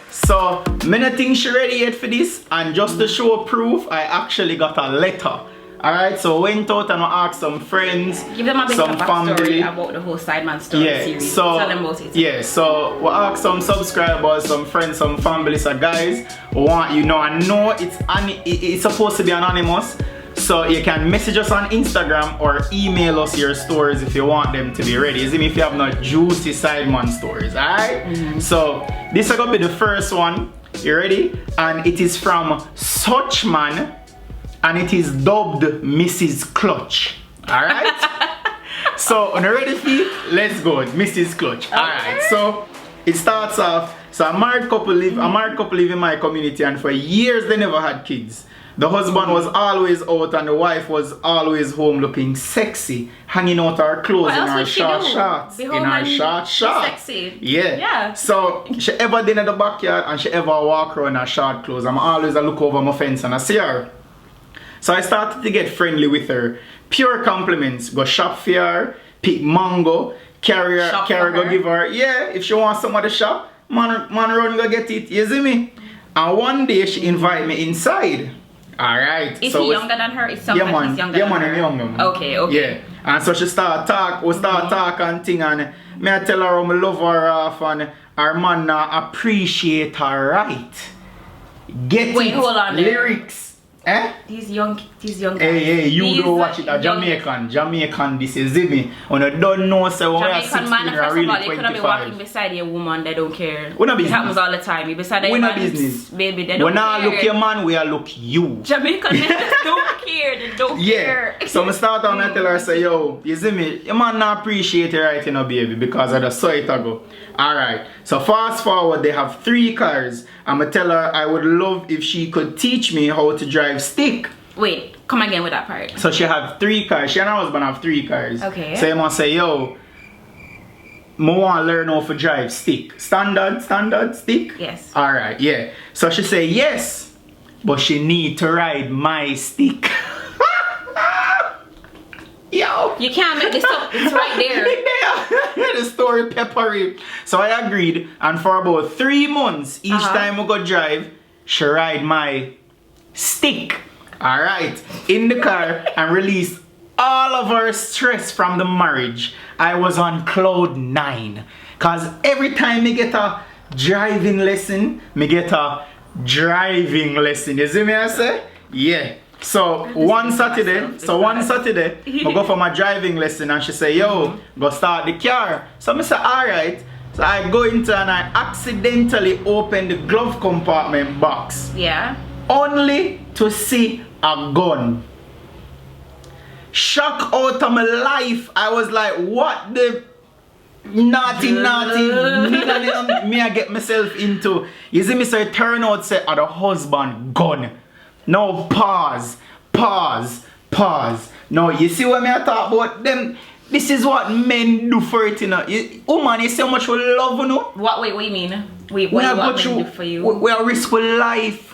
So, me not think she ready yet for this, and just to show proof, I actually got a letter. Alright, so went out and I asked some friends, give them a bit some of a family story about the whole sideman story series. So, tell them about it. Yeah, so we asked some subscribers, some friends, some family, so guys, want you know, I know it's supposed to be anonymous, so you can message us on Instagram or email us your stories if you want them to be ready. As if you have no juicy sideman stories, alright? So this is gonna be the first one. You ready? And it is from Suchman. And it is dubbed Mrs. Clutch. Alright? So, on the ready feet, let's go. Mrs. Clutch. Alright, so it starts off. So a married couple live in my community, and for years they never had kids. The husband was always out and the wife was always home looking sexy, hanging out her clothes in her short shorts. Sexy. Yeah. So she ever been in the backyard and she ever walk around in her short clothes. I'm always a look over my fence and I see her. So I started to get friendly with her. Pure compliments. Go shop for her, pick mango, carry go give her. Yeah, if she wants some of the shop, man run go get it. You see me? And one day she invite me inside. Alright. Is he younger than her? It's something like he's younger than her. Younger. Okay. Yeah. And so she start talk and thing, and me I tell her how I love her off, and her man appreciate her right. Wait, hold on there. Lyrics. Eh? These young Hey, you go watch it. A Jamaican, this is me. When you don't know, so when you're 16, man, you're really 25. You couldn't be walking beside a woman that don't care. We're not It business. happens all the time. You beside a We're business. Baby, they don't when care. I look your man, we are look you. Jamaican men don't care. They don't care. So I start on and tell her, say, yo, you see me, your man not appreciate it right, you know, baby, because I just saw it ago. Alright, so fast forward, they have 3 cars. I'ma tell her I would love if she could teach me how to drive stick. Wait, come again with that part. So she have 3 cars. She and her husband have 3 cars. Okay. So you must say, yo, I want to learn how to drive stick. Standard stick? Yes. Alright, yeah. So she say yes, but she need to ride my stick. Yo! You can't make this up. It's right there. The story peppery. So I agreed, and for about 3 months, each time we go drive, she ride my stick. Alright, in the car, and release all of her stress from the marriage. I was on cloud 9. Cause every time me get a driving lesson, me get a driving lesson. You see me I say? Yeah. So one Saturday, I go for my driving lesson and she say, yo, go start the car. So I say, alright. So I go into and I accidentally open the glove compartment box. Yeah. Only to see a gun. Shock out of my life. I was like, what the naughty me I get myself into. You see me say turn out say the husband gun. Now pause. Now you see what me I talk about them. This is what men do for it, you know. Woman, you see how much we love, you know. What do you mean? What men do for you? We are risk with life.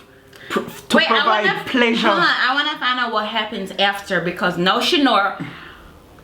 To provide pleasure. I want to find out what happens after, because now she know her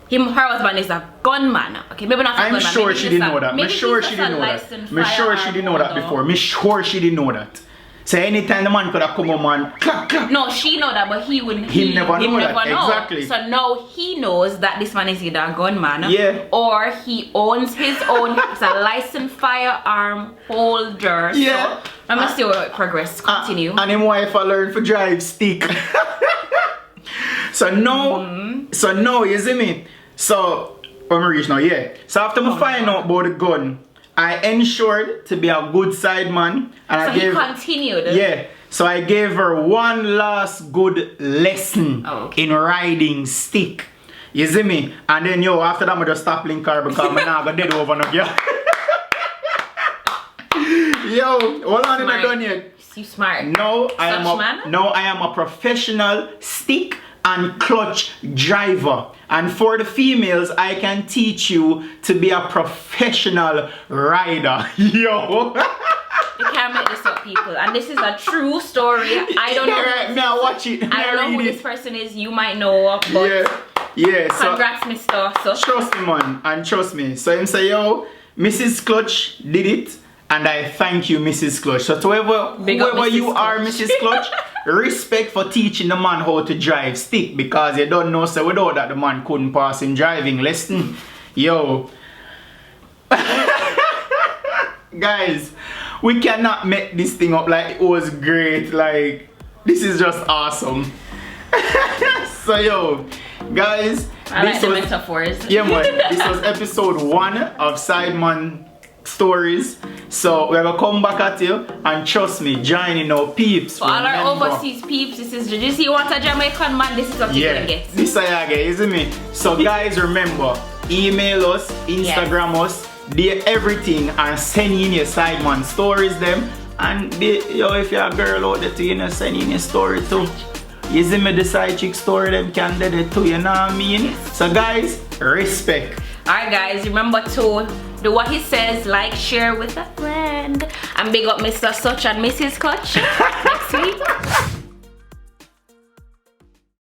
husband is a gunman. Okay, maybe not a gunman. I'm sure she didn't know that. I'm sure she didn't know that. I'm sure she didn't know that before. I'm sure she didn't know that. So anytime the man could have come home and clap. No, she know that, but he wouldn't. He never know that. Exactly. So now he knows that this man is either a gunman, yeah, or he owns his own. It's a licensed firearm holder. Yeah. So I'm gonna see what progress. Continue. And him wife learn to drive stick. So now you see me. So when we reach now, yeah. So after I find out about the gun, I ensured to be a good sideman, and he continued. Yeah. So I gave her one last good lesson in riding stick. You see me? And then after that I just stop link her because I'm not gonna dead over no girl. Hold on, I'm not done yet. You smart. No, I am a professional stick and clutch driver. And for the females, I can teach you to be a professional rider. Yo. You can't make this up, people. And this is a true story. I don't know. Right, now watch it. I don't know who this person is. You might know, but yeah. Congrats, Mister. So trust me, man, and trust me. So him say, yo, Mrs. Clutch did it, and I thank you, Mrs. Clutch. So to whoever you are, Mrs. Clutch, respect for teaching the man how to drive stick, because you don't know, so without that the man couldn't pass him driving lesson. Yo. Guys, we cannot make this thing up. Like, it was great. Like, this is just awesome. So yo, guys, I like the metaphors. Yeah man, this was episode 1 of Sideman Stories. So we're gonna come back at you, and trust me, joining our peeps. For all our overseas peeps, this is, did you see what a Jamaican man, this is what you're gonna get. This I get, isn't me? So guys, remember, email us, Instagram us, do everything, and send in your Sideman stories them. And yo, if you're a girl out there too, you know, send in your story too. You see me, the side chick story them can do it too, you know what I mean? So guys, respect. Alright guys, remember to do what he says, like, share with a friend, and big up Mr. Such and Mrs. Clutch next week.